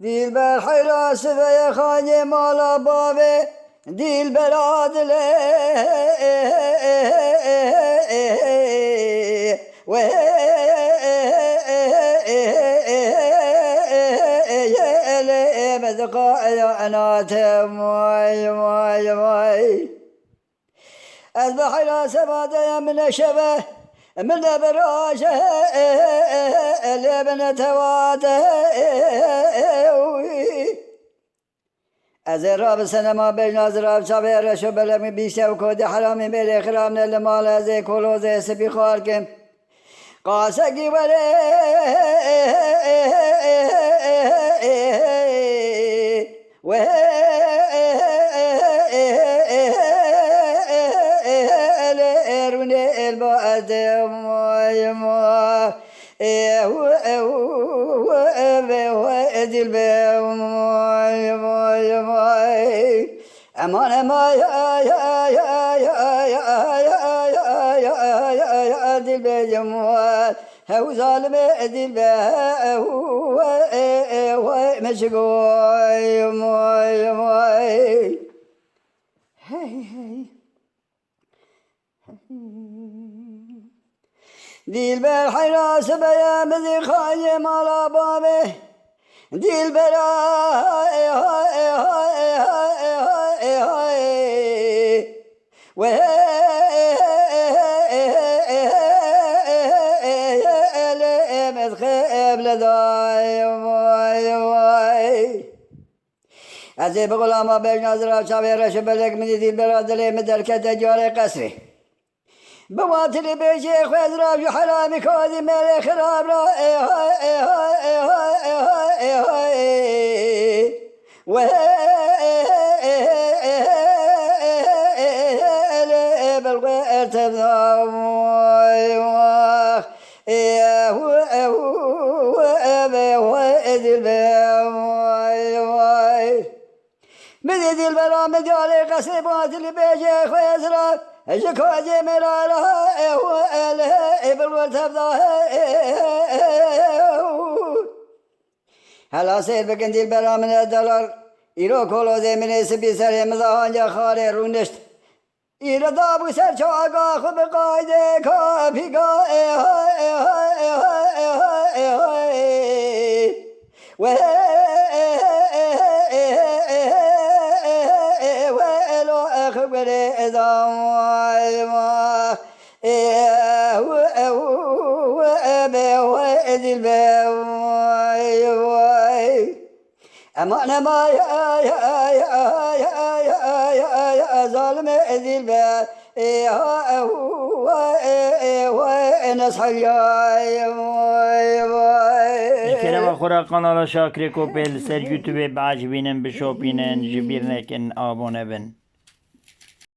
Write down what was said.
Dilber hayrası ve khane mala bave dilber adile ve yele bezqa anatem vay az bahira sebade min şebe من براشه لبن تواده از راب سنما بین از راب شبه رشو بلمی بیشه و کود حرامی بلی خرام نل مال از کلوز سپی خوار کم قاسقی ولی و aman aman ya dilbe cemal hev zalime dilbe ve meşgoy hey hey dilber hayrası beyemezi khayem ala babe dilber ve mezkheb از بغلام بین از را چاویرش بلک من dilber adile mi derkete cari kasri بواتل بيجي خوز راب حرامي كودي ملي خراب را و بالغير تبضام مدد البرام ديالي قصري بواتل بيجي خوز راب اجكوجي مرارا بالغير تبضام هلا سير بكن البرام من الدلال إيرو كولو زي من اسبي سر مزاهانجا خاري رونشت إيرو دابو سر چاقا خب قايدة كابيقا وإلو أخبر إذام aman aman ya zalim edil be nasıl ya الكلام أخرى قناة شاكري كوبيل سر يوتيوب بعجبين بشوبين جبيرنكن آبون بن